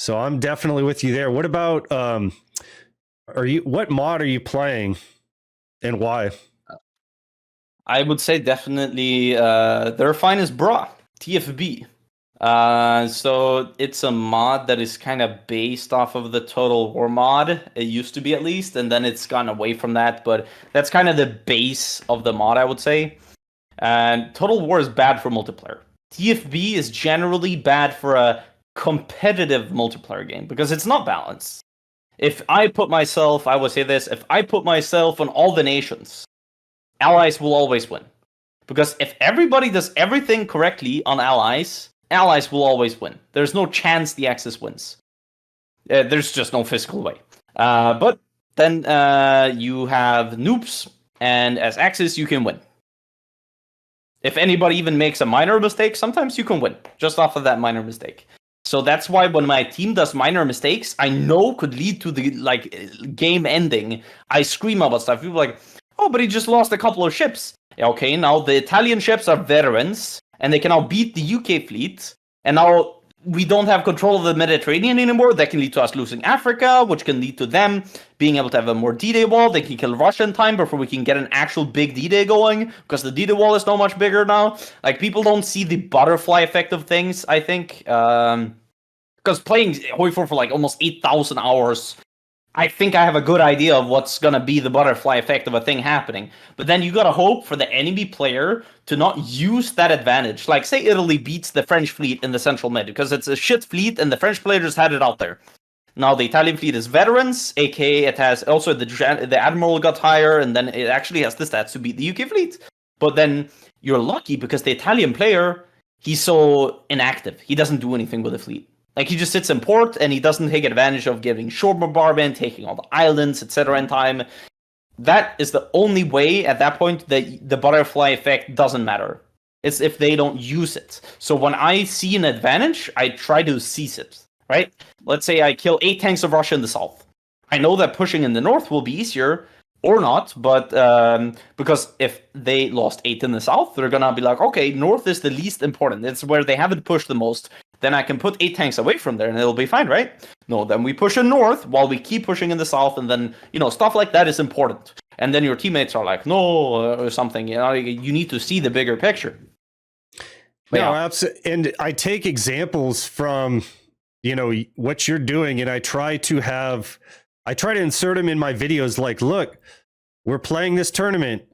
So I'm definitely with you there. What about what mod are you playing and why? I would say definitely their finest bra, TFB. So it's a mod that is kind of based off of the Total War mod. It used to be at least, and then it's gone away from that. But that's kind of the base of the mod, I would say. And Total War is bad for multiplayer. TFB is generally bad for a competitive multiplayer game because it's not balanced. If I put myself, I would say this, if I put myself on all the nations, allies will always win. Because if everybody does everything correctly on allies, allies will always win. There's no chance the Axis wins. There's just no physical way. But then you have noobs, and as Axis, you can win. If anybody even makes a minor mistake, sometimes you can win just off of that minor mistake. So that's why when my team does minor mistakes, I know could lead to the game ending. I scream about stuff. People are like, oh, but he just lost a couple of ships. Okay, now the Italian ships are veterans, and they can now beat the UK fleet, and now we don't have control of the Mediterranean anymore. That can lead to us losing Africa, which can lead to them being able to have a more D-Day wall. They can kill Russia in time before we can get an actual big D-Day going, because the D-Day wall is so much bigger now. Like, people don't see the butterfly effect of things, I think. Because playing HOI4 for like almost 8,000 hours, I think I have a good idea of what's going to be the butterfly effect of a thing happening. But then you got to hope for the enemy player to not use that advantage. Like, say Italy beats the French fleet in the Central Med, because it's a shit fleet and the French player just had it out there. Now the Italian fleet is veterans, aka it has also the admiral got higher, and then it actually has the stats to beat the UK fleet. But then you're lucky because the Italian player, he's so inactive. He doesn't do anything with the fleet. Like, he just sits in port, and he doesn't take advantage of getting shore bombardment, taking all the islands, etc. in time. That is the only way, at that point, that the butterfly effect doesn't matter. It's if they don't use it. So when I see an advantage, I try to seize it, right? Let's say I kill 8 tanks of Russia in the south. I know that pushing in the north will be easier, or not, but because if they lost 8 in the south, they're gonna be like, okay, north is the least important. It's where they haven't pushed the most. Then I can put 8 tanks away from there and it'll be fine, right? No, then we push in north while we keep pushing in the south, and then, stuff like that is important. And then your teammates are like, no, or something. You need to see the bigger picture. No, absolutely. And I take examples from, what you're doing, and I try to insert them in my videos. Like, look, we're playing this tournament.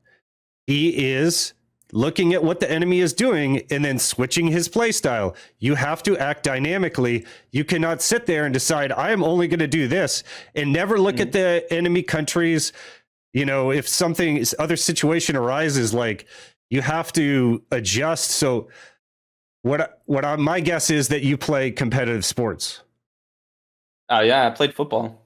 He is looking at what the enemy is doing and then switching his play style. You have to act dynamically. You cannot sit there and decide, I am only going to do this, and never look at the enemy countries. If other situation arises, like, you have to adjust. So my guess is that you play competitive sports. Oh, yeah, I played football.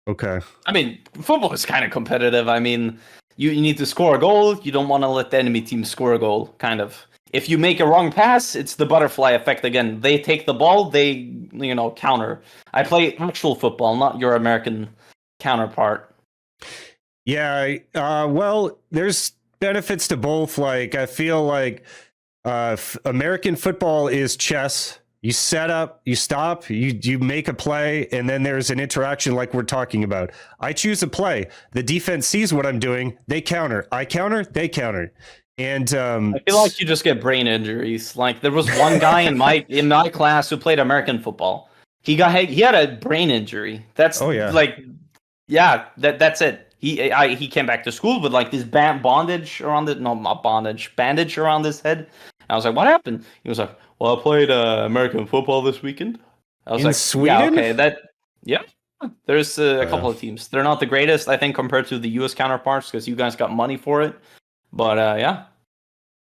Okay. I mean, football is kind of competitive. I mean, you need to score a goal. You don't want to let the enemy team score a goal, kind of. If you make a wrong pass, it's the butterfly effect again. They take the ball, they, counter. I play actual football, not your American counterpart. Yeah, well, there's benefits to both. Like, I feel like American football is chess. You set up, you stop, you make a play, and then there's an interaction like we're talking about. I choose a play. The defense sees what I'm doing. They counter. I counter. They counter. And I feel like you just get brain injuries. Like, there was one guy in my class who played American football. He had a brain injury. That's that's it. He came back to school with like this bandage around his head. I was like, what happened? He was like, well, I played American football this weekend. I was in like, Sweden? Yeah, there's a couple of teams. They're not the greatest, I think, compared to the U.S. counterparts, because you guys got money for it. But yeah.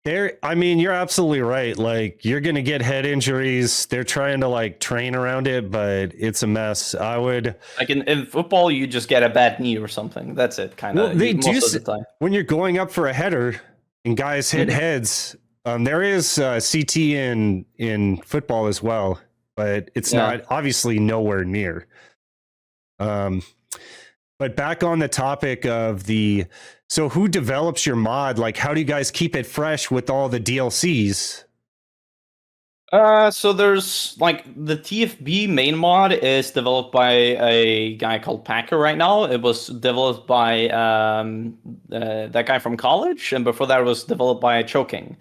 You're absolutely right. Like, you're going to get head injuries. They're trying to train around it, but it's a mess. I would in football, you just get a bad knee or something. That's it, kind of. Well, most of the time. When you're going up for a header and guys hit heads, there is CT in football as well, but it's not, obviously, nowhere near. But back on the topic of so who develops your mod? Like, how do you guys keep it fresh with all the DLCs? So there's like the TFB main mod is developed by a guy called Packer right now. It was developed by that guy from college, and before that it was developed by Choking.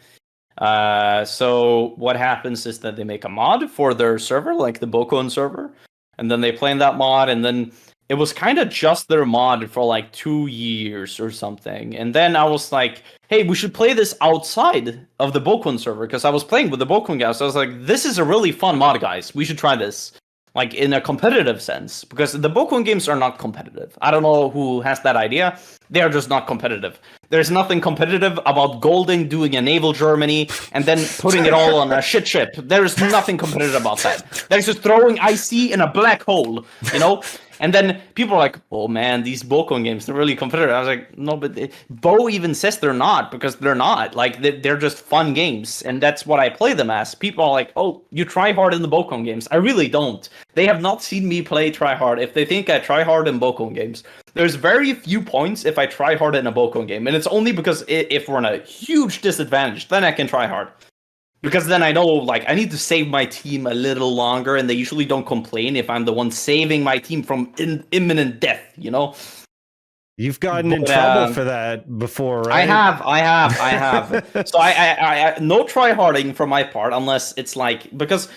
So what happens is that they make a mod for their server, like the Bokon server, and then they play in that mod, and then it was kind of just their mod for like 2 years or something. And then I was like, hey, we should play this outside of the Bokun server, because I was playing with the Bokun guys. So I was like, this is a really fun mod, guys. We should try this. Like in a competitive sense, because the Bokun games are not competitive. I don't know who has that idea. They are just not competitive. There's nothing competitive about Golding doing a naval Germany and then putting it all on a shit ship. There's nothing competitive about that. There's just throwing IC in a black hole, you know? And then people are like, oh man, these Bokun games, they're really competitive. I was like, no, but Bo even says they're not, because they're not. Like, they're just fun games. And that's what I play them as. People are like, oh, you try hard in the Bokun games. I really don't. They have not seen me play try hard. If they think I try hard in Bokun games, there's very few points if I try hard in a Bokun game. And it's only because if we're in a huge disadvantage, then I can try hard. Because then I know, like, I need to save my team a little longer, and they usually don't complain if I'm the one saving my team from imminent death, you know? You've gotten in trouble for that before, right? I have. So I no tryharding from my part, unless it's like, because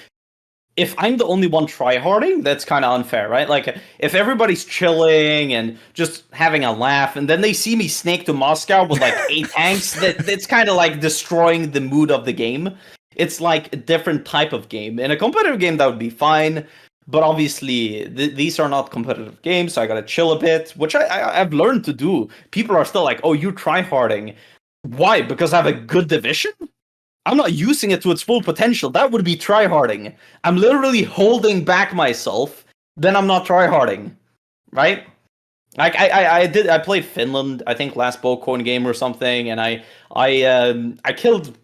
if I'm the only one tryharding, that's kind of unfair, right? Like, if everybody's chilling and just having a laugh, and then they see me snake to Moscow with like 8 tanks, that's kind of like destroying the mood of the game. It's like a different type of game. In a competitive game, that would be fine. But obviously, these are not competitive games, so I gotta chill a bit, which I've learned to do. People are still like, oh, you're tryharding. Why? Because I have a good division? I'm not using it to its full potential. That would be tryharding. I'm literally holding back myself, then I'm not tryharding. Right? Like I played Finland, I think last Bokon game or something, and I killed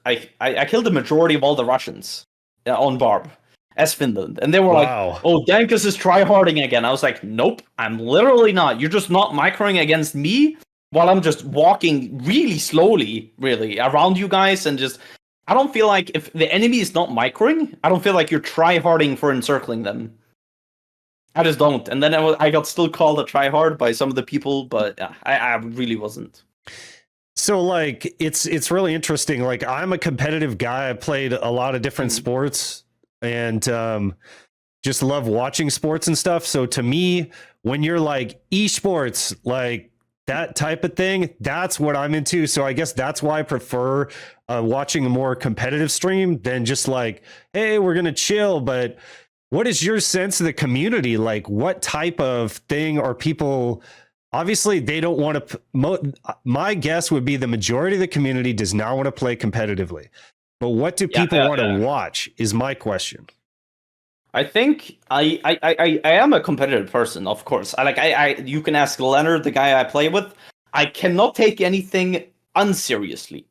the majority of all the Russians on Barb as Finland. And they were like, oh, Dankus is tryharding again. I was like, nope, I'm literally not. You're just not microing against me while I'm just walking really slowly, really, around you guys. And just, I don't feel like if the enemy is not microing, I don't feel like you're tryharding for encircling them. I just don't. And then I got still called a tryhard by some of the people, but I really wasn't. So like it's really interesting. Like I'm a competitive guy. I played a lot of different sports and just love watching sports and stuff. So to me, when you're like esports, like that type of thing, that's what I'm into. So I guess that's why I prefer watching a more competitive stream than just like, hey, we're gonna chill. But what is your sense of the community? Like what type of thing are people? Obviously, they don't want to. My guess would be the majority of the community does not want to play competitively. But what do people want to watch? Is my question. I think I am a competitive person, of course. You can ask Leonard, the guy I play with. I cannot take anything unseriously.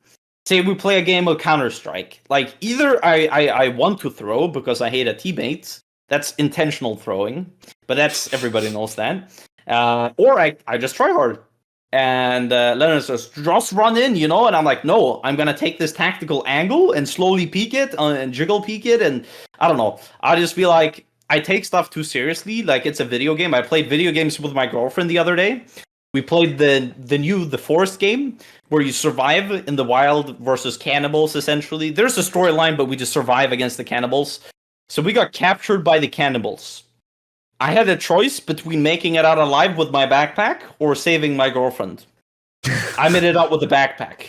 Say we play a game of Counter-Strike. Like either I want to throw because I hate a teammate. That's intentional throwing, but that's everybody knows that. Or I just try hard. And Leonard says, just run in, you know? And I'm like, no, I'm going to take this tactical angle and slowly peek it and jiggle peek it. And I don't know. I just feel like I take stuff too seriously. Like it's a video game. I played video games with my girlfriend the other day. We played the Forest game where you survive in the wild versus cannibals, essentially. There's a storyline, but we just survive against the cannibals. So we got captured by the cannibals. I had a choice between making it out alive with my backpack or saving my girlfriend. I made it out with the backpack.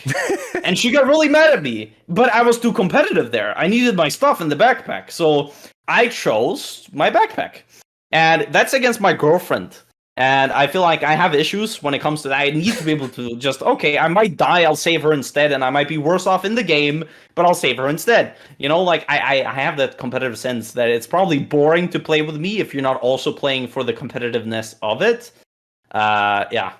And she got really mad at me. But I was too competitive there. I needed my stuff in the backpack. So I chose my backpack. And that's against my girlfriend. And I feel like I have issues when it comes to that. I need to be able to just, okay, I might die, I'll save her instead, and I might be worse off in the game, but I'll save her instead. You know, like, I have that competitive sense that it's probably boring to play with me if you're not also playing for the competitiveness of it. Yeah.